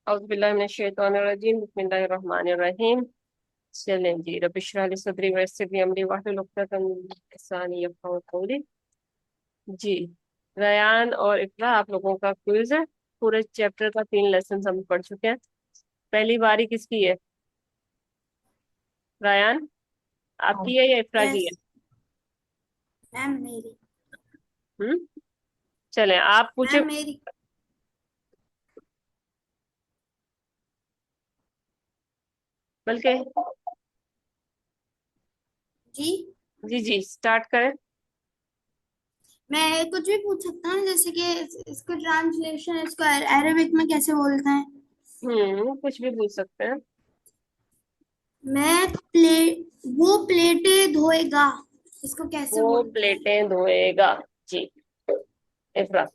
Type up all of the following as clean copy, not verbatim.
औज़ुबिल्लाहिमिनश्शैतानिर्रजीम बिस्मिल्लाहिर्रहमानिर्रहीम। चलें जी, रब्बि इश्रह ली सदरी वयस्सिर ली अमरी वाहलुल उक़दतम मिन लिसानी यफ़क़हू क़ौली। जी, रयान और इक़रा, आप लोगों का क्विज है। पूरे चैप्टर का 3 लेसन हम पढ़ चुके हैं। पहली बारी किसकी है? रयान, आपकी है या इक़रा की यस है? मैम मेरी। हम्म, चलें आप पूछे। मैम मेरी। बल्कि जी। जी जी, स्टार्ट करें। मैं कुछ भी पूछ सकता हूँ, जैसे कि इसका ट्रांसलेशन इसको अरेबिक में कैसे बोलते हैं? कुछ भी पूछ सकते हैं। मैं प्ले वो प्लेटें धोएगा, इसको कैसे वो बोलते हैं? प्लेटें धोएगा। जी, इफ़रा।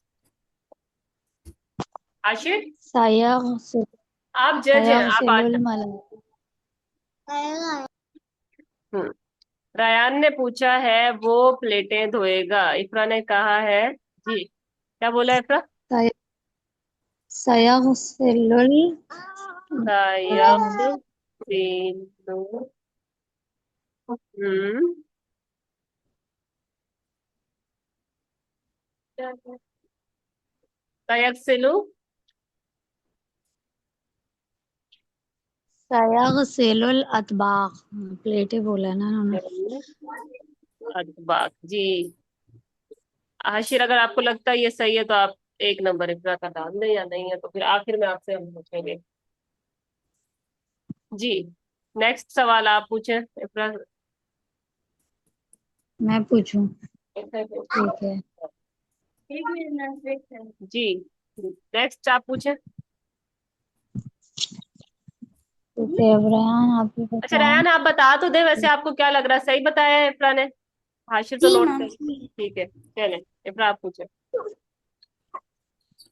आशिर, सयागसिल आप जज हैं, आप सयागसिलुल आज। मलाइका हम्म, रायान ने पूछा है वो प्लेटें धोएगा, इफरा ने कहा है जी। क्या बोला इफरा? सयागसिलुल एक मिनट यगसिलु। हम्म, यगसिलु। सयागसिलुल अतबाक। प्लेटें बोला ना उन्होंने। अतबाक जी। आशिर, अगर आपको लगता है ये सही है तो आप 1 नंबर इफरा का डाल दें, या नहीं है तो फिर आखिर में आपसे हम पूछेंगे। जी, नेक्स्ट सवाल आप पूछें इफरा। मैं पूछूं? इफरा ठीक है। जी, नेक्स्ट आप पूछें। ठीक है, इब्राहिम आप ही अच्छा बताएं। रयान, आप बता तो दे, वैसे आपको क्या लग रहा है, सही बताया है इफ्रा ने? हाशिर तो जी नोट मैम कर। सही है। ठीक है, चले इफ्रा आप पूछे।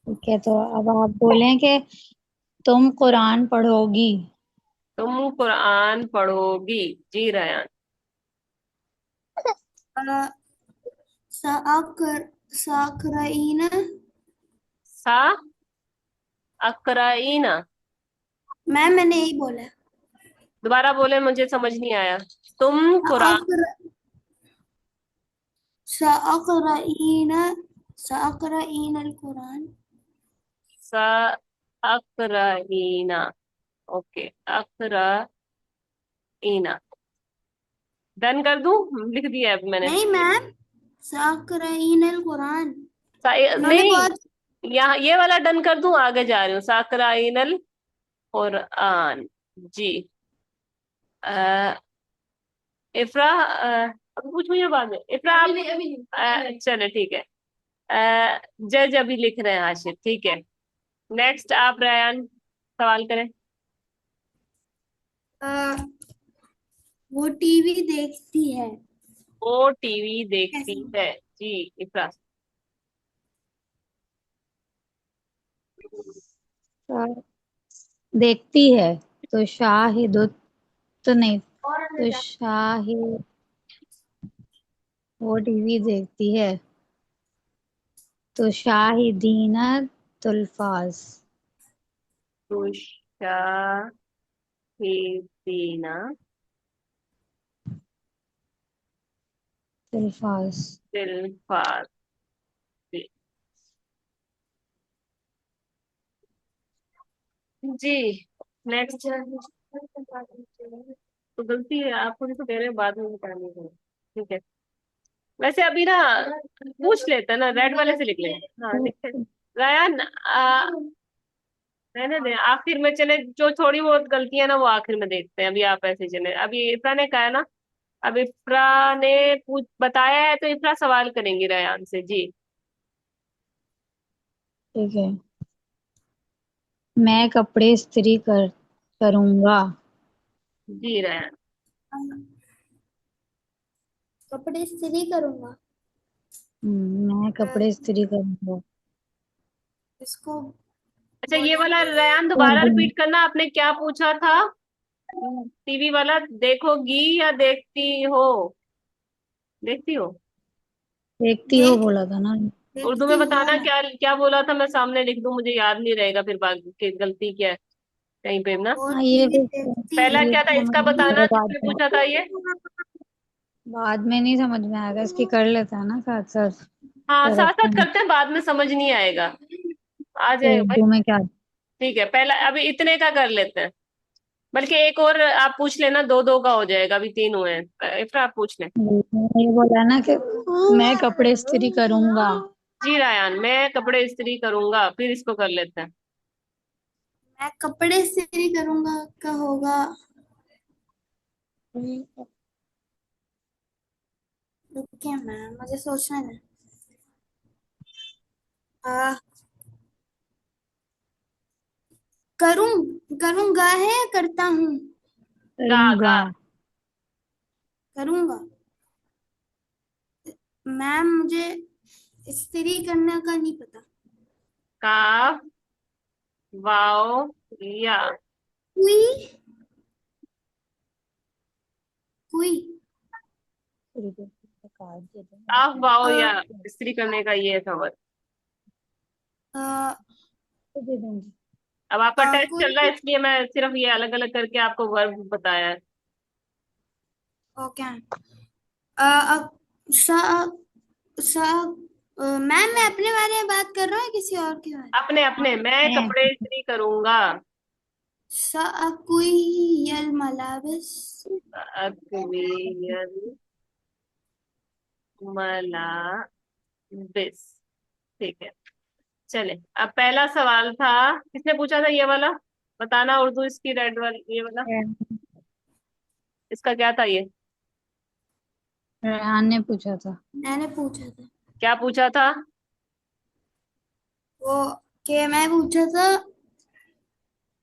ठीक है, तो अब आप बोलें कि तुम कुरान पढ़ोगी। तुम कुरान पढ़ोगी। जी रयान। अ, साकर साकराइन। सा अकराइना। मैम मैंने यही बोला है। दोबारा बोले, मुझे समझ नहीं आया। तुम कुरान। साकर साकराइन साकराइन अल कुरान। सा अकराइना। ओके, अकराइना। डन कर दूं? लिख दिया है मैंने। नहीं मैम, साकराइन अल कुरान उन्होंने नहीं, बहुत। यहाँ ये वाला डन कर दूं, आगे जा रही हूँ। साकराइनल कुरान। जी। इफ्रा, अभी पूछूं या बाद में? इफ्रा आप चले ठीक है। जज अभी लिख रहे हैं हाशिर, ठीक है। नेक्स्ट आप रयान सवाल करें। अ, वो टीवी देखती है। वो टीवी देखती कैसे? है। जी इफ्रा। देखती है तो शाहिद, तो नहीं, तो शाहिद। वो टीवी देखती है तो शाहिदीना तुल्फाज। तुशाहिदीना। तुल्फाज। तिल्फाज। जी, नेक्स्ट। तो गलती है, आपको भी तो कह रहे हैं बाद में बताने को। ठीक है, वैसे अभी ना पूछ लेते हैं ना, रेड वाले से लिख लेंगे। हाँ लिखते हैं। रायन, रहने दें, आखिर में चले। जो थोड़ी बहुत गलतियां ना वो आखिर में देखते हैं, अभी आप ऐसे चले। अभी इफ्रा ने कहा है ना, अब इफ्रा ने पूछ बताया है तो इफ्रा सवाल करेंगी रायन से। जी। ठीक है, मैं कपड़े इस्त्री करूंगा। जी रायन। कपड़े इस्त्री करूंगा। मैं अ, कपड़े इस्त्री करूंगा। इसको अच्छा, ये वाला बोलेंगे। रायन कर दोबारा दूंगा। रिपीट करना, आपने क्या पूछा था? टीवी वाला, देखोगी या देखती हो? देखती हो। देखती हो देख बोला था ना। उर्दू देखती में हूँ बताना, मैं। क्या क्या बोला था, मैं सामने लिख दूं, मुझे याद नहीं रहेगा फिर बाकी की गलती क्या है। कहीं पे ना। वो हाँ ये टीवी भी देखती पहला ये क्या था समझ इसका में बताना, आएगा जिसने पूछा था ये। बाद में नहीं समझ में आएगा, इसकी कर लेते हैं ना साथ साथ हाँ साथ साथ करेक्शन। करते हैं, बाद में समझ नहीं आएगा, आ तो जाएगा भाई। उर्दू में क्या? ठीक है, पहला अभी इतने का कर लेते हैं, बल्कि एक और आप पूछ लेना, दो दो का हो जाएगा, अभी तीन हुए हैं। इफ्रा आप पूछ लें। ये बोला ना कि मैं कपड़े इस्त्री करूंगा। जी रायन, मैं कपड़े इस्त्री करूंगा, फिर इसको कर लेते हैं। मैं कपड़े इस्त्री करूंगा का होगा। रुकिए मैम, मुझे सोचना है। आ, करूं, करूंगा है या करता हूँ? गा करूंगा। गा। करूंगा। मैम मुझे इस्त्री करने का नहीं पता। काफ वाओ या। हुई, हुई। काफ वाओ आ, या, इस्त्री करने का ये था वर्ड। आ, दे दूंगी। अब आपका टेस्ट कोई। चल रहा है, इसलिए मैं सिर्फ ये अलग अलग करके आपको वर्ब बताया है। ओके। आ, आ, सा, सा, मैम मैं अपने बारे में बात कर रहा हूँ किसी और के बारे में? अपने अपने, मैं कपड़े इस्त्री करूंगा। सअकुई यल मलाबिस। अक्वियल मलाबिस। ठीक है, चले। अब पहला सवाल था, किसने पूछा था ये वाला, बताना उर्दू इसकी, रेड वाली ये वाला, इसका क्या था ये। रेहान ने पूछा था। मैंने पूछा था क्या पूछा था। वो, कि मैं पूछा था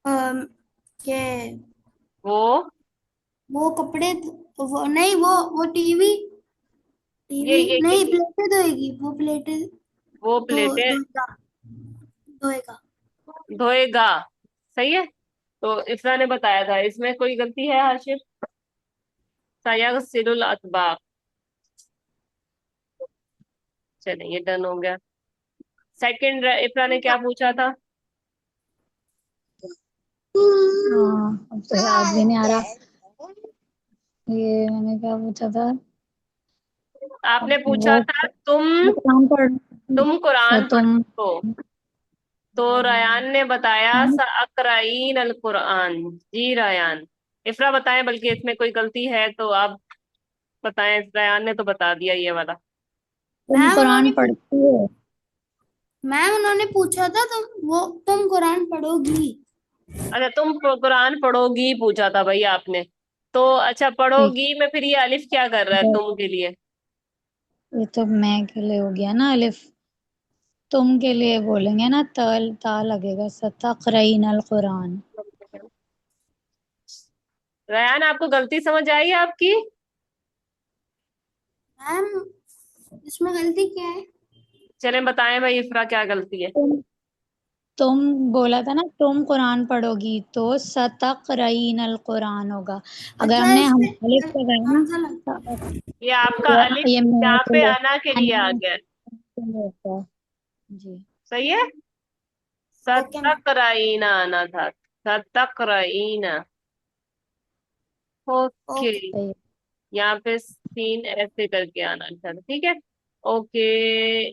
अम, कि वो वो कपड़े, वो नहीं, वो टीवी, ये टीवी ये ये, नहीं, ये प्लेटें धोएगी, वो प्लेटें वो धो प्लेटें धोएगा, धोएगा। धोएगा। सही है। तो इफ्रा ने बताया था, इसमें कोई गलती है हाशिर। सयगसिलुल अतबाक। चले ये डन हो गया। सेकंड इफ्रा ने क्या पूछा था। हाँ अब तो याद भी नहीं आ रहा। ये मैंने क्या पूछा था? आपने पूछा वो था तुम कुरान पढ़। तुम तो कुरान तुम पढ़ते हो। तो रयान ने बताया सअक़राइन अल कुरान। जी रयान। इफ्रा बताएं, बल्कि इसमें कोई गलती है तो आप बताएं, रयान ने तो बता दिया ये वाला। तुम मैम कुरान उन्होंने पढ़ती हो। मैम उन्होंने पूछा था तुम कुरान पढ़ोगी। अच्छा, तुम कुरान पढ़ोगी पूछा था भाई आपने। तो अच्छा, ठीक पढ़ोगी में फिर ये अलिफ क्या कर रहा है है। तुम के लिए। ये तो मैं के लिए हो गया ना अलिफ। तुम के लिए बोलेंगे ना, तल ता लगेगा। सतक़रईन अल कुरान। रयान, आपको गलती समझ आई आपकी। मैम इसमें गलती क्या है? चलें बताएं भाई, इफ्रा क्या गलती है। तुम तुम बोला था ना तुम कुरान पढ़ोगी, तो सतक़रईन अल कुरान होगा। अगर अच्छा, हमने हम इसमें अलिफ लगाया ना, हमजा लग। ये आपका तो अलिफ ये मैं यहाँ के पे लिए आना के लिए आ अन्ना गया है। के लिए होता है। जी। सही है। Okay ma'am. सतकराइना आना था। सतकराइना। ओके। ओके। सही है। यहाँ पे सीन ऐसे करके आना था, ठीक है। ओके।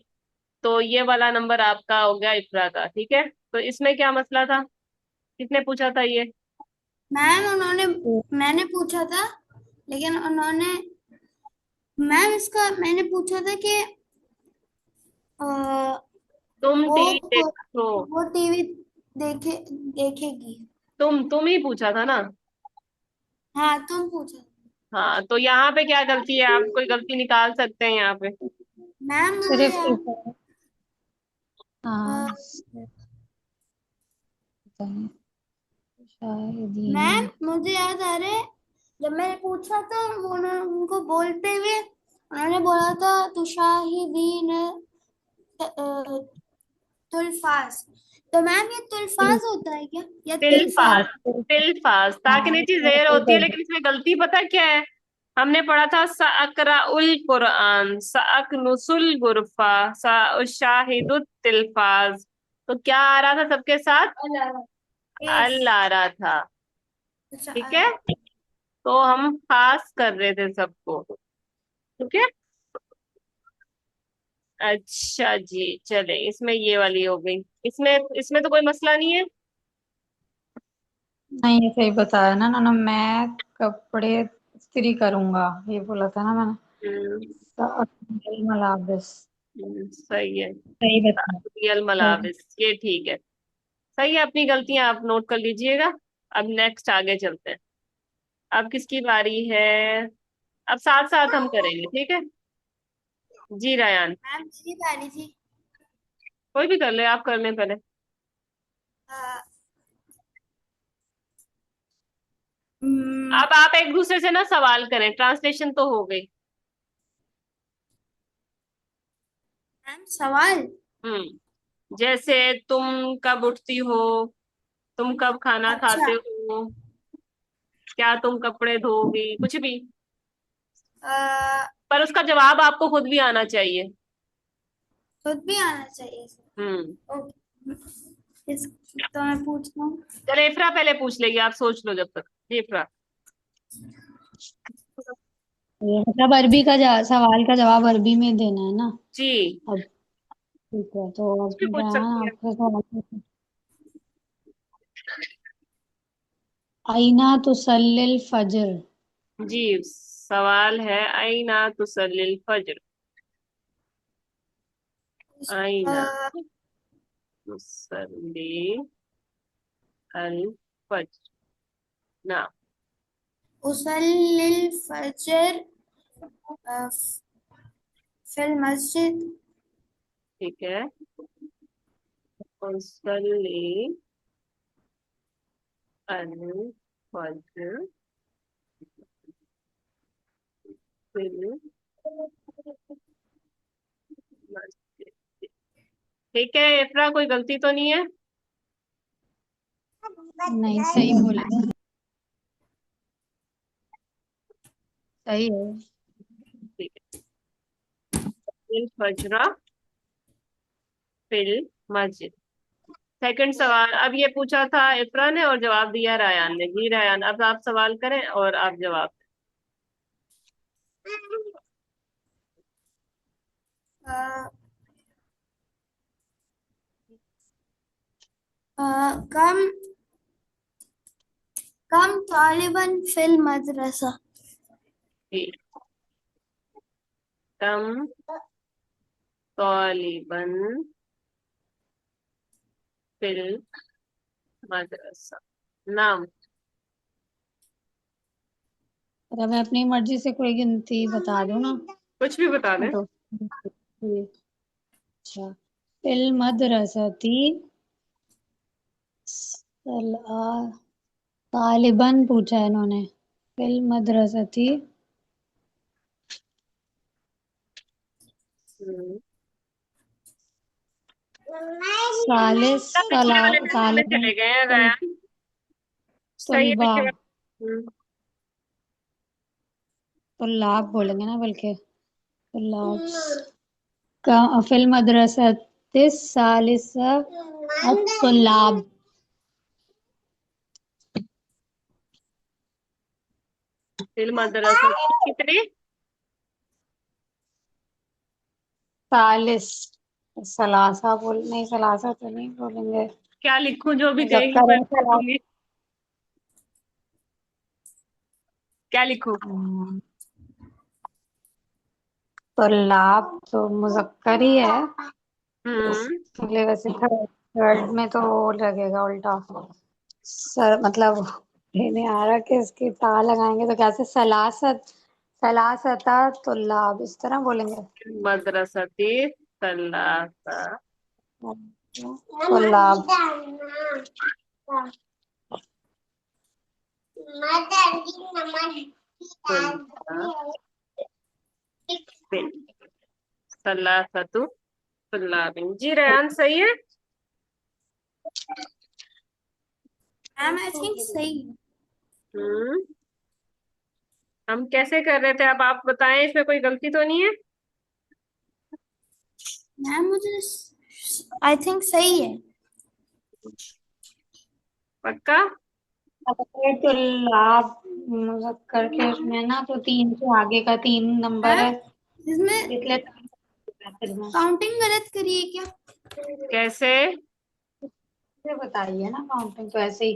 तो ये वाला नंबर आपका हो गया इफ्रा का, ठीक है। तो इसमें क्या मसला था, किसने पूछा था ये। मैम उन्होंने, तो मैंने पूछा था, लेकिन उन्होंने, मैम इसका मैंने पूछा था कि अ, तुम वो टीवी देखो। वो टीवी देखेगी। तुम ही पूछा था ना। हाँ तुम पूछा। हाँ, तो यहाँ पे क्या गलती है, आप कोई गलती निकाल सकते हैं यहाँ पे। मैम मुझे सिर्फ याद, अ, हाँ शाहिदीन। मैम मुझे याद आ रहा है, जब मैंने पूछा था वो उनको बोलते हुए उन्होंने बोला था तुशाहिदीन तुल्फास। तो मैम ये तुल्फाज होता है क्या, या तिल्फास। तिल्फाज? तिल्फास ता के हाँ नीचे जेर होती है, लेकिन इसमें गलती पता क्या है। हमने पढ़ा था सअक़राउल कुरान, सअकनुसुल गुरफा, सअशाहिदुत तिल्फाज। तो क्या आ रहा था सबके साथ। अल आ रहा था। अच्छा ठीक है, तो हम खास कर रहे थे सबको। ठीक है। अच्छा जी, चले, इसमें ये वाली हो गई। इसमें इसमें तो कोई मसला नहीं है। नहीं, ये सही बताया ना ना, मैं कपड़े इस्त्री करूंगा, ये बोला था ना मैंने। हम्म, मलाबस। सही है। सही बताया। रियल सही। मलाबिस, ये ठीक है। सही है, अपनी गलतियां आप नोट कर लीजिएगा। अब नेक्स्ट आगे चलते हैं। अब किसकी बारी है? अब साथ साथ हम करेंगे, ठीक है। जी रायान। मैम मेरी बारी थी। कोई भी कर ले, आप कर लें पहले। अ, हम्म, अब आप एक दूसरे से ना सवाल करें, ट्रांसलेशन तो हो गई। मैम सवाल। जैसे तुम कब उठती हो, तुम कब खाना अच्छा। खाते हो, क्या तुम कपड़े धोगी, कुछ भी। अ, पर उसका जवाब आपको खुद भी आना चाहिए। खुद भी आना चाहिए। हम्म। ओके, इस तो मैं पूछता हूँ। चलो इफ्रा पहले पूछ लेगी, आप सोच लो जब तक। जी इफ्रा। ये मतलब अरबी का सवाल का जवाब अरबी में देना है ना। जी, अब ठीक है, तो कुछ भी अब क्या पूछ है सकती है। आपका सवाल। आईना तुसल्लिल फजर। जी, सवाल है आईना तुसल्लिल फज्र। अ, आईना तुसल्ली अल फज्र। ना। उसल्लिल फजर अ, फिल मस्जिद। ठीक है। तुसल्ली अल फज्र फिल मस्जिद। ठीक है इफ्रा, कोई गलती तो नहीं है? नहीं, सही बोले। सही है। ठीक है। फिल फज्रा फिल मस्जिद। सेकंड सवाल अब ये पूछा था इफ्रा ने और जवाब दिया रायान ने। जी रायान, अब आप सवाल करें और आप जवाब अ, अ, कम कम तालिबन फिल मदरसा। दें। कम तालिबन फिल मदरसा। नाम। अगर मैं अपनी मर्जी से कोई गिनती बता दूं ना, कुछ भी बता दें। तो अच्छा, फिल मदरसती सला तालिबन पूछा है इन्होंने। फिल मदरसती हम्म। सालिस सब पिछले वाले सेशन में तालिबन चले गए हैं रायान। सही है, तुलबा। पीछे वाले। तुल्लाब बोलेंगे ना, बल्कि तुल्लाब का फिल मदरसती सालिसा तुल्लाब। फिल मदरसा कितने? सालिस सलासा बोल, नहीं सलासा तो नहीं बोलेंगे। क्या लिखूं, जो भी कहेगी मुजक्कर मैं है लिख दूंगी। क्या लिखूं? तुल्लाब तो मुजक्कर ही है। हम्म। इसलिए वैसे थर्ड में तो वो लगेगा उल्टा। सर मतलब ये नहीं आ रहा कि इसकी ता लगाएंगे तो कैसे, सलासत सलासता तुल्लाब इस तरह बोलेंगे। मदरसती सलासा तुल्लाब। तुल्ला फिल सलासतु तुल्लाबिन। जी रेहान, सही है। मैम आई थिंक सही है। हम्म। हम कैसे कर रहे थे, अब आप बताएं, इसमें कोई गलती तो नहीं है? मैम मुझे आई थिंक सही है। पक्का? अगर तो लाभ मुजक्कर के उसमें ना तो 3 से आगे का 3 नंबर है, मैम इसमें इसलिए मैथड में। काउंटिंग गलत करिए क्या? कैसे? मुझे बताइए ना, काउंटिंग तो ऐसे ही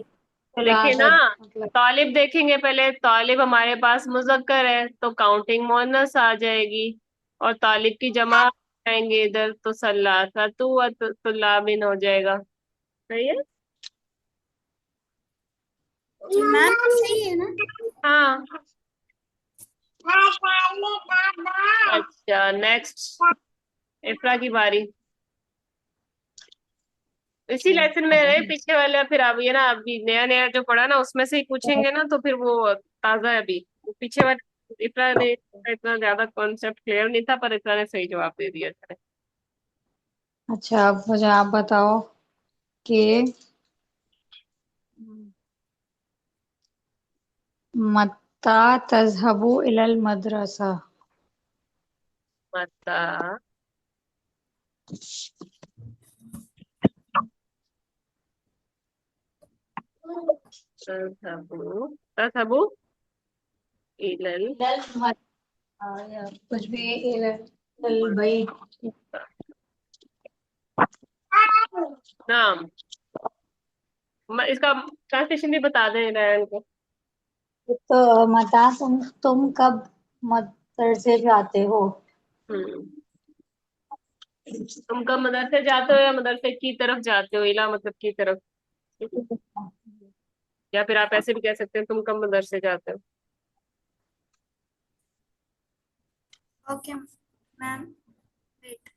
देखिए ना, खुलासत मतलब। तालिब देखेंगे पहले। तालिब हमारे पास मुजक्कर है तो काउंटिंग मोनस आ जाएगी, और तालिब की जमा आएंगे इधर तो सल्लासतु व तुल्लाबिन हो जाएगा। सही है। जी मैम सही है ना? हाँ। अच्छा, नेक्स्ट इफ्रा की बारी। इसी लेसन में रहे पीछे वाले, फिर अब ये ना अभी नया नया जो पढ़ा ना उसमें से ही पूछेंगे ना, तो फिर वो ताजा है अभी। वो पीछे वाले इफ्रा ने इतना ज्यादा कॉन्सेप्ट क्लियर नहीं था, पर इफ्रा ने सही जवाब दे दिया था। अच्छा, अब मुझे आप बताओ कि मत्ता तज़हबु इलल मदरसा। मता तज़हबु तज़हबु इलल इलल मद या कुछ भी, इलल बैत। नाम। इसका ट्रांसलेशन भी बता दें रैन को। तो मता तुम कब मदरसे जाते हो? हम्म। तुम कब मदरसे जाते हो, या मदरसे की तरफ जाते हो? इला मतलब की तरफ। ठीक है? या फिर आप ऐसे भी कह सकते हैं, तुम कब मदरसे जाते हो। Okay ma'am wait.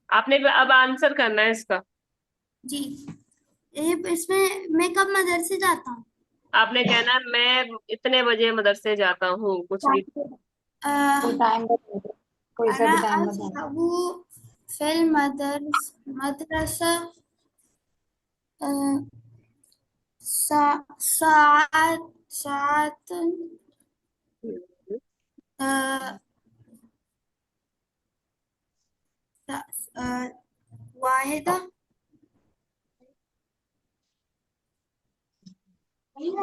आपने भी अब आंसर करना है इसका। जी ये इसमें मैं कब मदरसे जाता हूँ? आपने कहना है मैं इतने बजे मदरसे जाता हूँ, कुछ भी। कोई अह, टाइम बता, कोई सा अना भी टाइम बता। अज़हबु फिल मदरसा अह, सा सात सात हम्म। अह, अह, वाहिदा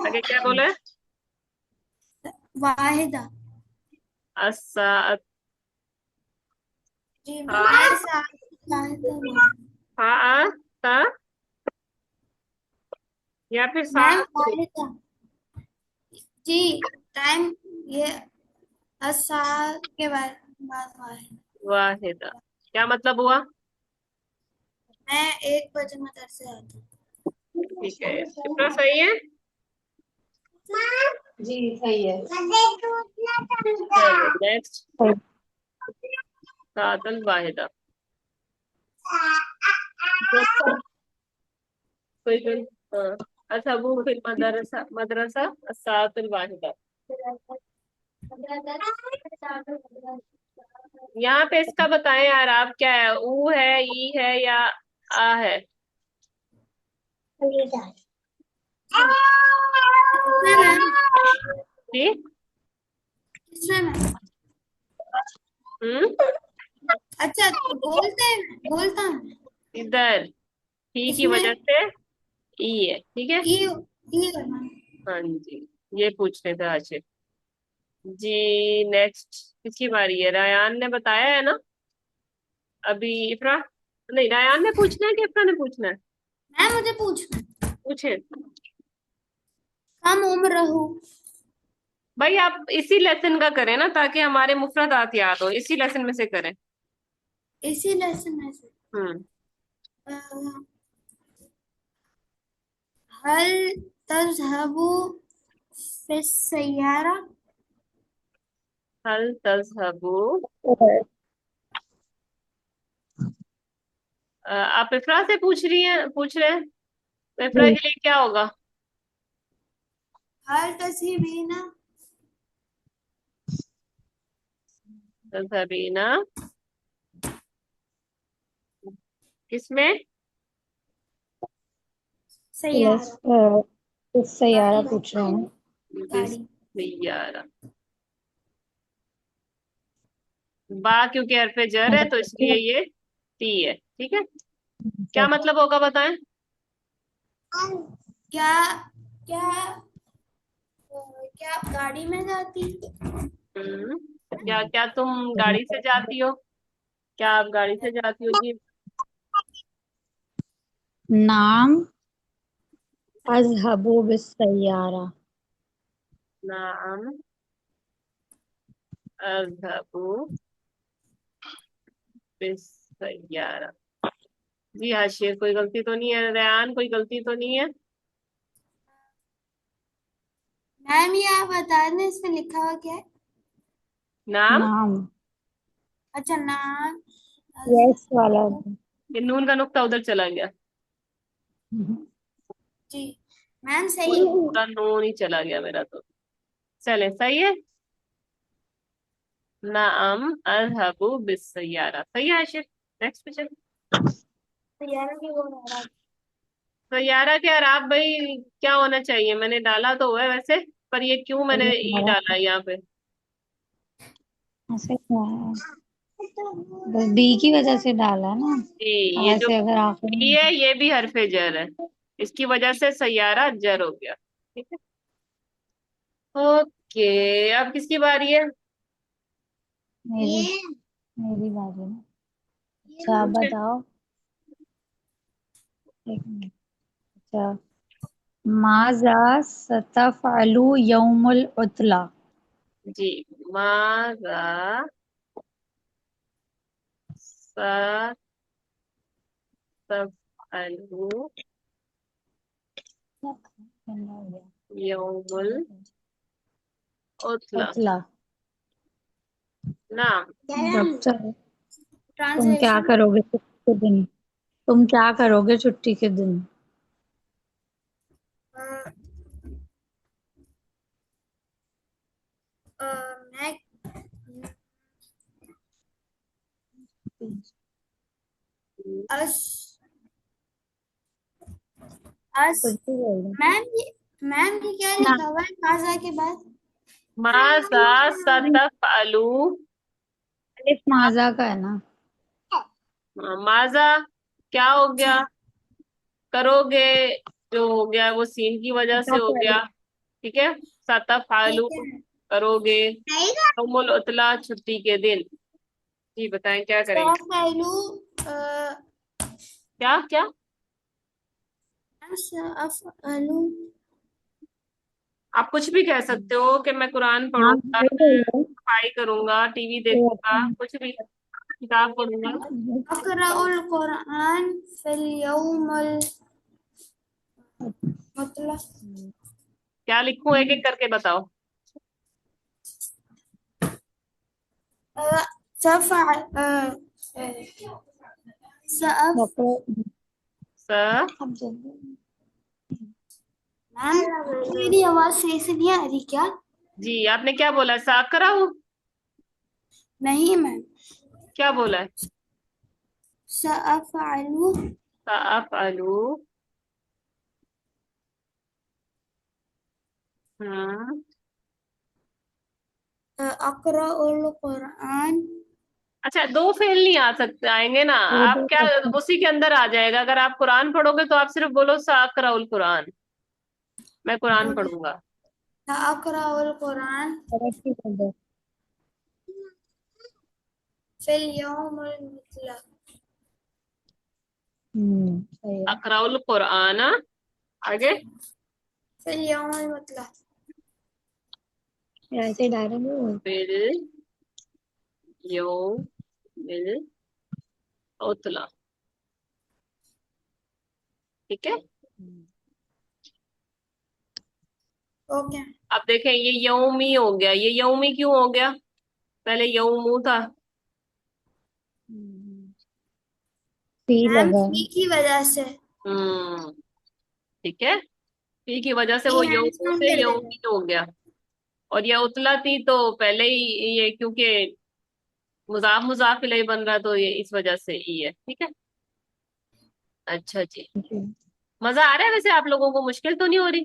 आगे क्या बोले? वाहिदा। अस्सा जी हाँ मैंने सात वाहिदा बोला। हाँ ता, या फिर मैम सात। वाहिदा जी टाइम ये असार के बाद वाहिदा। वाहिदा क्या मतलब हुआ? मैं 1 बजे मदरसे आता हूँ। ठीक है, इतना सही है। जी सही है। चलो नेक्स्ट। सातल वाहिदा। कोई कोई हाँ। अच्छा, वो फिर मदरसा मदरसा सातल वाहिदा। यहाँ पे इसका बताएं यार आप, क्या है? ऊ है, ई है, या आ है? किसमें मैम? जी। किसमें मैम? हम्म। अच्छा बोलते हैं बोलता हूँ। इधर ही की इसमें वजह से ई है, ठीक है। ये करना है। हाँ जी, ये पूछने थे आशिफ जी। नेक्स्ट किसकी बारी है? रायान ने बताया है ना अभी। इफरा नहीं, रायान ने पूछना है कि इफरा ने पूछना है? मैम मुझे पूछना है। पूछे। कम उम्र हो। भाई आप इसी लेसन का करें ना, ताकि हमारे मुफरदात याद हो, इसी लेसन में से करें। इसी लेसन में से हम्म। अ, हल तज़हबु फिस सय्यारा। हल तज़हबू। आप इफरा से पूछ रहे हैं, तो इफरा के लिए क्या होगा? हल तज़हबीना तज़हबीना किसमें? यस, सय्यारा इससे यारा गाड़ी पूछ रहे हैं। बिस गाड़ी। 11। बा क्योंकि हरफे जर है तो इसलिए ये ती है, ठीक है। क्या मतलब होगा बताएं? क्या क्या क्या आप गाड़ी में जाती? क्या क्या तुम गाड़ी से जाती हो? क्या आप गाड़ी से जाती हो जी? नाम अज़हबु बिस्सय्यारा। नाम अज़हबु बिस्सय्यारा। जी हाशिर, कोई गलती तो नहीं है? रेहान, कोई गलती तो नहीं है? मैम ये आप बता दें इसमें लिखा हुआ क्या है? नाम। नाम अच्छा, नाम यस वाला। ये नून का नुक्ता उधर चला गया। जी मैम सही पूरा है। पूरा नून ही चला गया मेरा तो। चले, सही है। नाम अज़हबु बिस्सय्यारा, सही है हाशिर। Next question. तैयारा की वो आ रहा सय्यारा के अराब भाई क्या होना चाहिए? मैंने डाला तो हुआ है वैसे, पर ये क्यों मैंने ई डाला है यहाँ पे? ऐसे क्या है? बस बी की वजह से डाला ना। जी, अब ये जो ऐसे अगर आखिर बी में है ये भी हरफे जर है, इसकी वजह से सय्यारा जर हो गया। ठीक है। ओके, अब किसकी बारी है? मेरी मेरी बारी में। अच्छा आप पूछे। बताओ। एक मिनट। अच्छा, माजा सतफ़अलु यौमुल उतला। जी, माजा सतफ़अलु यौमुल उतला। उतला। नाम। डॉक्टर, तुम क्या ट्रांसलेशन। करोगे छुट्टी के दिन? तुम क्या करोगे छुट्टी के दिन? मैं अस अस कुछ भी बोल दो। मैम ये क्या ना, लिखा हुआ है माजा के बाद? माजा सतफ़अलु। अलिफ माजा का है ना। माजा क्या हो अच्छा। गया? करोगे, जो हो गया वो सीन की वजह से हो सतफ़अलु। गया। ठीक है। ठीक सतफ़अलु है। करोगे, यौमुल उतला छुट्टी के दिन। जी बताएं क्या करेंगे? पहलू क्या क्या? अफअलु। आप कुछ भी कह सकते हो कि मैं कुरान हाँ पढ़ूंगा, बोल रही मैं है। सफाई करूंगा, टीवी तो देखूंगा, कुछ भी, किताब पढ़ूंगा। अक़रउल कुरान फिल यौमुल मुतला। क्या लिखूं, एक एक करके बताओ। सफ़ सअफ डॉक्टर स अब जल्दी। मैम मेरी आवाज सही से नहीं आ रही क्या? जी, आपने क्या बोला? साकरा हूँ? नहीं मैम। क्या बोला है? सअफ़अलु साफअलु। हम्म। अक़रउल कुरान। अच्छा, दो फेल नहीं आ सकते, आएंगे ना? वो आप दो क्या, डॉक्टर उसी के अंदर आ जाएगा। अगर आप कुरान पढ़ोगे तो आप सिर्फ बोलो साकराउल कुरान, मैं कुरान पढ़ूंगा। अक़रउल कुरान करेक्ट ही कर दो। फिल यौमुल मुतला। सही है। अकराउल कुरान। आगे। फिल यौमुल मुतला। फिर ऐसे डायरेक्ट नहीं बोलते। फिर यौमिल उतला। ठीक है। ओके। अब देखें, ये यौमी हो गया, ये यौमी क्यों हो गया? पहले यौमू था। सी मैम लगा फी की वजह से। हम्म। ठीक है। फी की वजह से वो ये हैंड्स यौमू डाउन से कर देना। यौमी हो गया। और ये उतला थी तो पहले ही ये, क्योंकि मुजाफ मुजाफ इलैहि बन रहा, तो ये इस वजह से ही है। ठीक है। अच्छा जी। नहीं। मजा आ रहा है वैसे? आप लोगों को मुश्किल तो नहीं हो रही?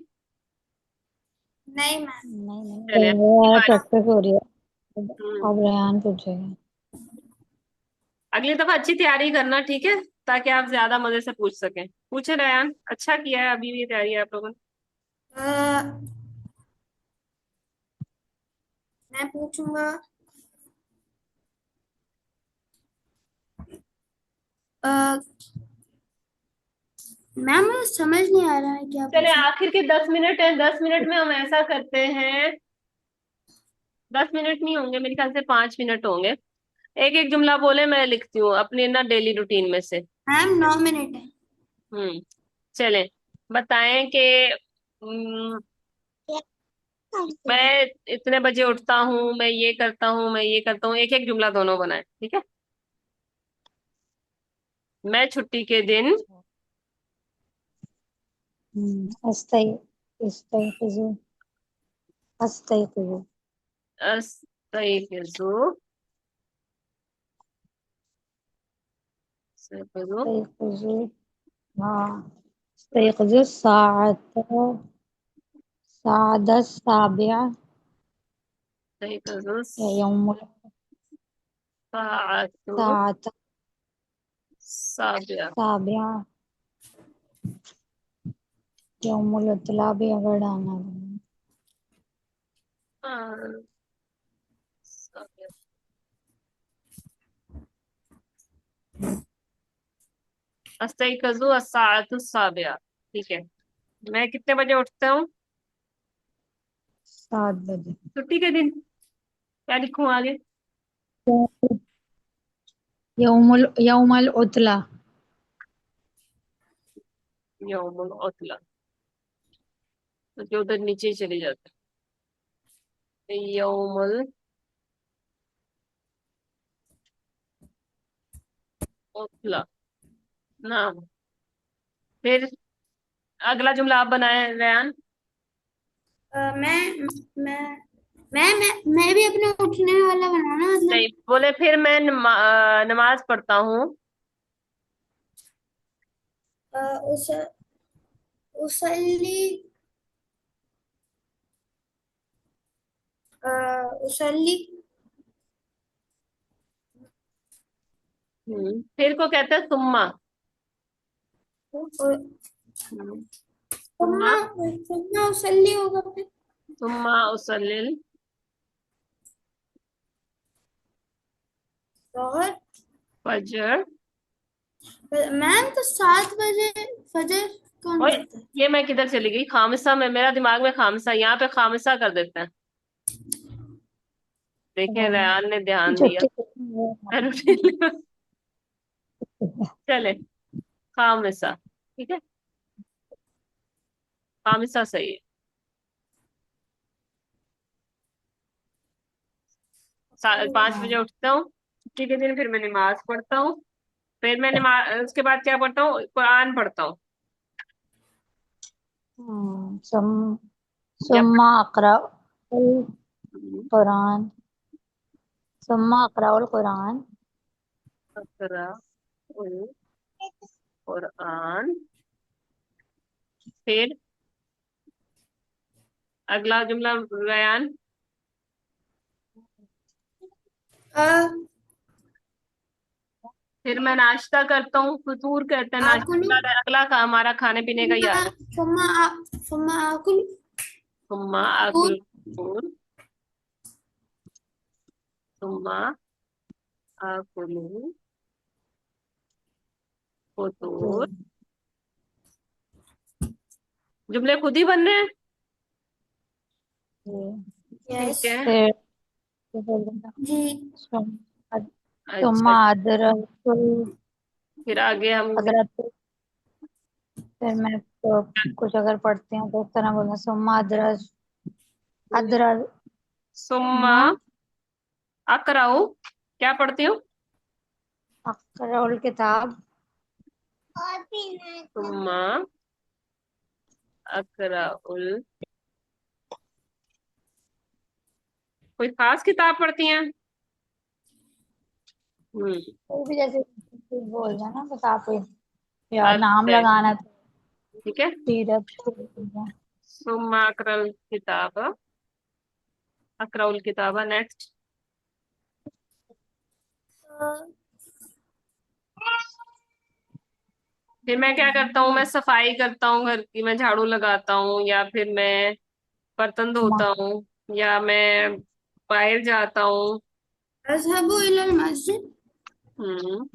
नहीं मैम। चले अगली नहीं, बारी। प्रैक्टिस हो रही है। हम्म। अब रेहान पूछेगा। अगली दफा अच्छी तैयारी करना, ठीक है, ताकि आप ज्यादा मजे से पूछ सकें। पूछे रयान, अच्छा किया है, अभी भी तैयारी है आप लोगों ने। अ, मैं पूछूंगा। अ, मैम मुझे समझ नहीं आ रहा है क्या चले, पूछूं। आखिर के 10 मिनट है, 10 मिनट में हम ऐसा करते हैं। 10 मिनट नहीं होंगे, मेरे ख्याल से 5 मिनट होंगे। एक एक जुमला बोले, मैं लिखती हूँ अपनी ना डेली रूटीन में से। मैम 9 मिनट है। हम्म। चले, बताएं कि हम्म, मैं इतने बजे उठता हूँ, मैं ये करता हूँ, मैं ये करता हूँ, एक एक जुमला दोनों बनाए, ठीक है। मैं छुट्टी के दिन अस्तई अस्तयक़िज़ु अस्तयक़िज़ु अस्तयक़िज़ु अस्तयक़िज़ु अस्तयक़िज़ु हाँ अस्तयक़िज़ु साअत साबिआ अस्तयक़िज़ु यौमुल साअतु साअत साबिआ। साबिआ यौमुल इत्ला भी अगर डालना है। हाँ, साबिआ। अस्तयक़िज़ु अस्साअतु साबिआ, ठीक है। मैं कितने बजे उठता हूँ 7 बजे छुट्टी के दिन? क्या लिखूं आगे? यौमुल उतला यौमुल उतला, तो जो उधर नीचे ही चले जाते हैं। यौमुल उतला, नाम। फिर अगला जुमला आप बनाए रयान। मैं भी अपने उठने वाला बनाना मतलब। नहीं बोले, फिर मैं नमाज पढ़ता हूँ। अ, उस उसली उसली फिर को कहते हैं सुम्मा। हम्म, सुम्मा सुम्मा। सुम्मा उसली होगा फिर। सुम्मा उसल्लिल और फजर। मैम तो 7 बजे फजर कौन और बोलता है। ये मैं किधर चली गई, खामसा में, मेरा दिमाग में खामसा, यहाँ पे खामसा कर देते हैं। देखें, रयान ने ध्यान दिया। छुट्टी चले, खामसा, ठीक है, खामसा सही है। 5 बजे उठता हूँ छुट्टी के दिन, फिर मैं नमाज पढ़ता हूँ। फिर मैं नमाज, उसके बाद क्या पढ़ता हूँ, कुरान पढ़ता हूँ। सुम या सुम्मा अक़रा पढ़- कुरान सुम्मा अक़राउल कुरान अक़रा उल कुरान। फिर अगला जुमला रयान। अ, फिर मैं नाश्ता करता हूँ, फतूर कहते हैं आकुलू नाश्ता। अगला का हमारा खाने पीने का ही आ सुम्मा रहा है। सुम्मा सुम्मा आकुलू सुम्मा फूल। आकुल फतूर। सुम्मा आकुलू फतूर। जुमले खुद ही बन रहे हैं, यस ठीक है। फिर जी। सुम्मा अच्छा, अदरकुल फिर आगे हम अदरक फिर मैं तो कुछ अगर पढ़ती हूँ तो इस तरह बोलना सुम्मा अदरज अदरज सुम्मा मा अकराऊ, क्या पढ़ती हूँ? अक़राउल किताब सुम्मा अकराउल, कोई खास किताब पढ़ती हैं? हम्म। कोई भी जैसे कुछ बोल रहा ना किताब पे या नाम अच्छा, लगाना तो ठीक है। सीरत सुम्मा अकराउल किताब, अकराउल किताबा, नेक्स्ट। फिर मैं क्या करता हूँ, मैं सफाई करता हूँ घर की, मैं झाड़ू लगाता हूँ, या फिर मैं बर्तन धोता हूँ, या मैं बाहर जाता हूँ। अज़हबु इलल मस्जिद। हम्म।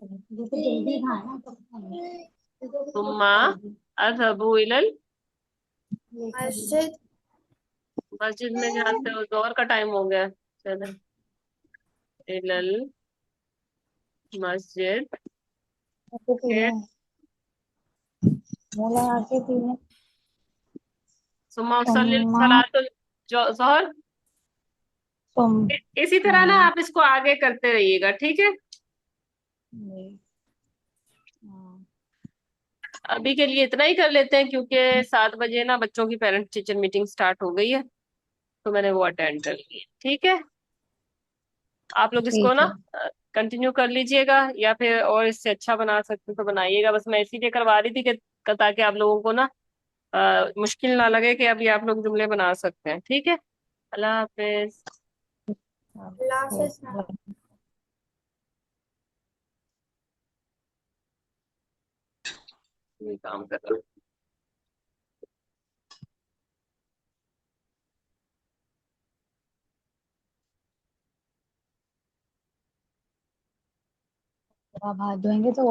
जैसे जल्दी खाना तो खाना। सुम्मा अज़हबु इलल मस्जिद। मस्जिद में जाते हो, जोहर का टाइम हो गया। चलो, इलल मस्जिद। फिर मुँह लगा के पीने। सुम्मा उसल्लिल सुम्मा सलातुल जोहर। तुम इसी तरह ना आप इसको आगे करते रहिएगा, ठीक है। हाँ, अभी के लिए इतना ही कर लेते हैं, क्योंकि 7 बजे ना बच्चों की पेरेंट टीचर मीटिंग स्टार्ट हो गई है, तो मैंने वो अटेंड कर ली है। ठीक है, आप लोग इसको ठीक ना है। कंटिन्यू कर लीजिएगा, या फिर और इससे अच्छा बना सकते तो बनाइएगा। बस मैं इसीलिए करवा रही थी कि ताकि आप लोगों को ना मुश्किल ना लगे, कि अभी आप लोग जुमले बना सकते हैं। ठीक है, अल्लाह हाफिज। अल्लाह हाफ़िज़। ये काम कर रहा हूँ। आप हाथ धोएंगे तो